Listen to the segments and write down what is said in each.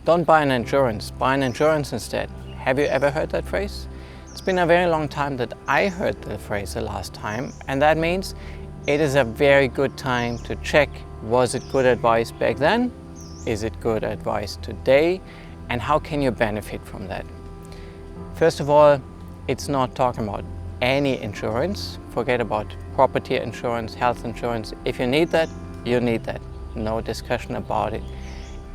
Don't buy an insurance, buy an insurance instead. Have you ever heard that phrase? It's been a very long time that I heard the phrase the last time, and that means it is a very good time to check, was it good advice back then? Is it good advice today? And how can you benefit from that? First of all, it's not talking about any insurance. Forget about property insurance, health insurance. If you need that, you need that. No discussion about it.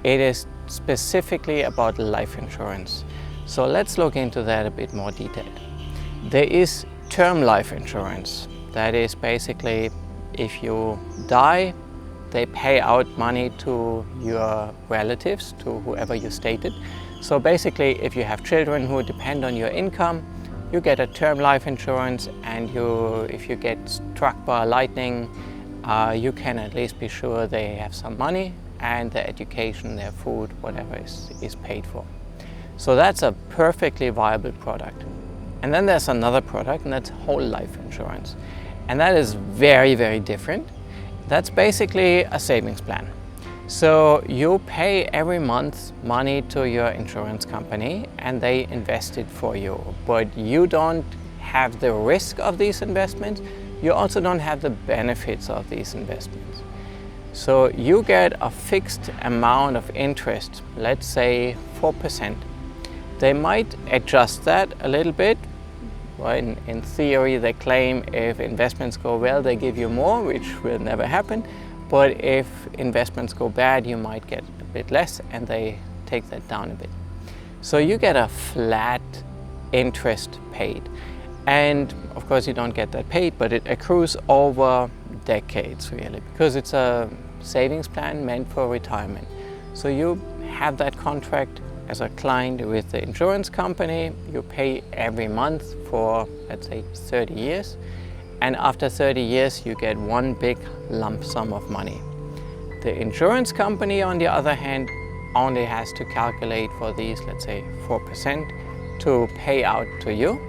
It is specifically about life insurance. So let's look into that a bit more detailed. There is term life insurance. That is basically if you die, they pay out money to your relatives, to whoever you stated. So basically, if you have children who depend on your income, you get a term life insurance, and if you get struck by lightning, you can at least be sure they have some money and their education, their food, whatever is paid for. So that's a perfectly viable product. And then there's another product, and that's whole life insurance. And that is very, very different. That's basically a savings plan. So you pay every month money to your insurance company and they invest it for you. But you don't have the risk of these investments. You also don't have the benefits of these investments. So you get a fixed amount of interest, let's say 4%. They might adjust that a little bit. Well, in theory, they claim if investments go well, they give you more, which will never happen. But if investments go bad, you might get a bit less, and they take that down a bit. So you get a flat interest paid. And of course, you don't get that paid, but it accrues over decades, really, because it's a savings plan meant for retirement. So you have that contract as a client with the insurance company. You pay every month for, let's say, 30 years. And after 30 years, you get one big lump sum of money. The insurance company, on the other hand, only has to calculate for these, let's say, 4% to pay out to you.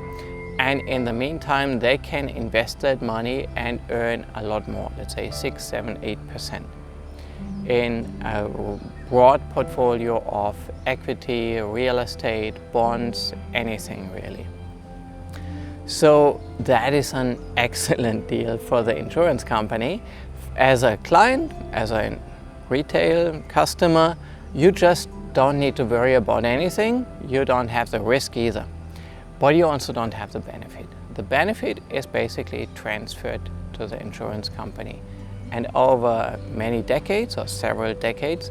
And in the meantime, they can invest that money and earn a lot more, let's say 6, 7, 8%. In a broad portfolio of equity, real estate, bonds, anything really. So that is an excellent deal for the insurance company. As a client, as a retail customer, you just don't need to worry about anything. You don't have the risk either, but you also don't have the benefit. The benefit is basically transferred to the insurance company. And over many decades, or several decades,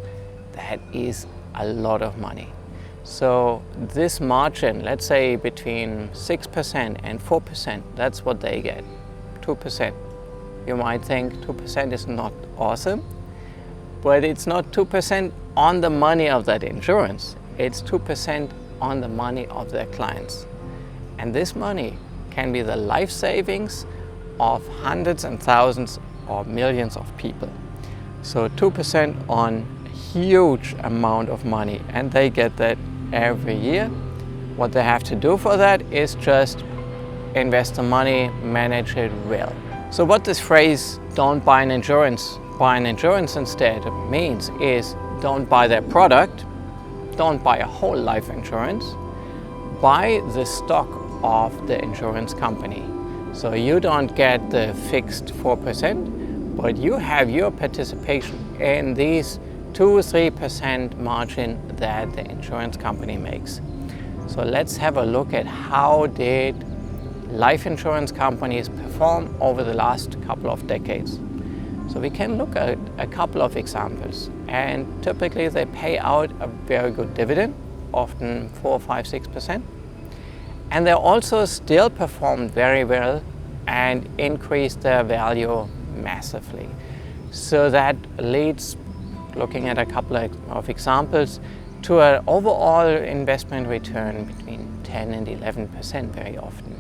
that is a lot of money. So this margin, let's say between 6% and 4%, that's what they get, 2%. You might think 2% is not awesome, but it's not 2% on the money of that insurance. It's 2% on the money of their clients. And this money can be the life savings of hundreds and thousands or millions of people. So 2% on a huge amount of money, and they get that every year. What they have to do for that is just invest the money, manage it well. So what this phrase, don't buy an insurance, buy an insurance instead, means is don't buy their product, don't buy a whole life insurance, buy the stock of the insurance company. So you don't get the fixed 4%, but you have your participation in these 2-3% margin that the insurance company makes. So let's have a look at how did life insurance companies perform over the last couple of decades. So we can look at a couple of examples, and typically they pay out a very good dividend, often 4, 5, 6%. And they also still performed very well and increased their value massively. So that leads, looking at a couple of examples, to an overall investment return between 10 and 11% very often.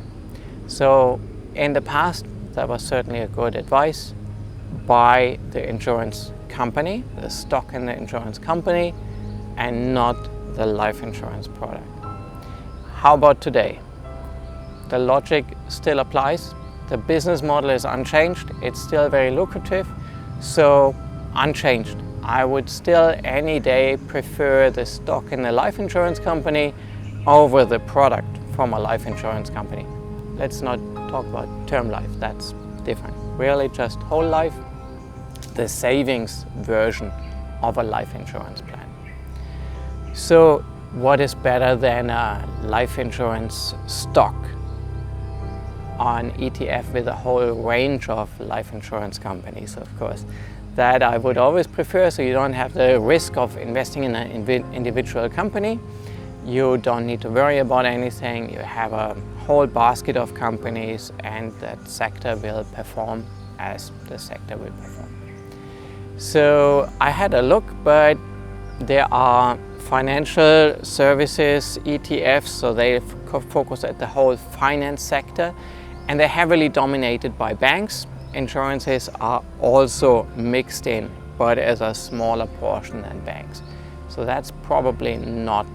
So in the past, that was certainly a good advice. Buy the insurance company, the stock in the insurance company, and not the life insurance product. How about today? The logic still applies. The business model is unchanged. It's still very lucrative. So unchanged. I would still any day prefer the stock in a life insurance company over the product from a life insurance company. Let's not talk about term life, that's different. Really just whole life, the savings version of a life insurance plan. So what is better than a life insurance stock on ETF with a whole range of life insurance companies, of course. That I would always prefer, so you don't have the risk of investing in an individual company. You don't need to worry about anything. You have a whole basket of companies and that sector will perform as the sector will perform. So I had a look, but there are financial services ETFs, so they focus at the whole finance sector, and they're heavily dominated by banks. Insurances are also mixed in, but as a smaller portion than banks. So that's probably not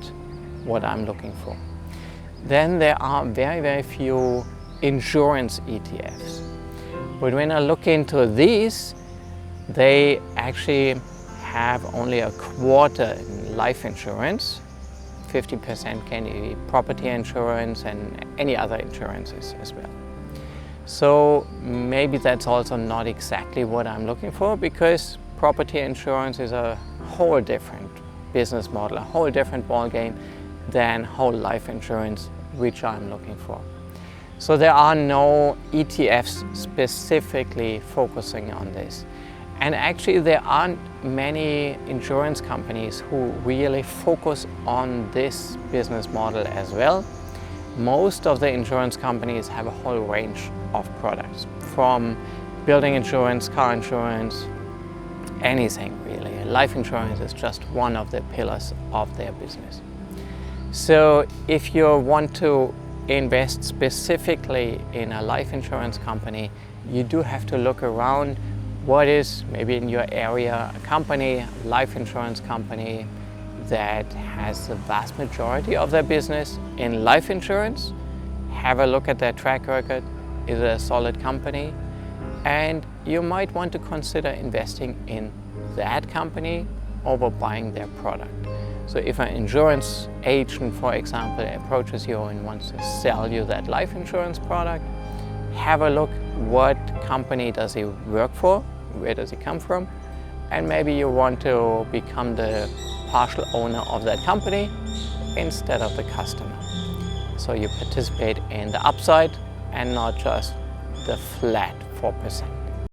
what I'm looking for. Then there are very, very few insurance ETFs. But when I look into these, they actually have only a quarter in life insurance. 50% can be property insurance and any other insurances as well. So maybe that's also not exactly what I'm looking for, because property insurance is a whole different business model, a whole different ballgame than whole life insurance, which I'm looking for. So there are no ETFs specifically focusing on this. And actually there aren't many insurance companies who really focus on this business model as well. Most of the insurance companies have a whole range of products, from building insurance, car insurance, anything really. Life insurance is just one of the pillars of their business. So if you want to invest specifically in a life insurance company, you do have to look around what is maybe in your area a company, a life insurance company that has the vast majority of their business in life insurance. Have a look at their track record. Is it a solid company? And you might want to consider investing in that company over buying their product. So if an insurance agent, for example, approaches you and wants to sell you that life insurance product, have a look what company does he work for, where does he come from, and maybe you want to become the partial owner of that company instead of the customer. So you participate in the upside and not just the flat 4%.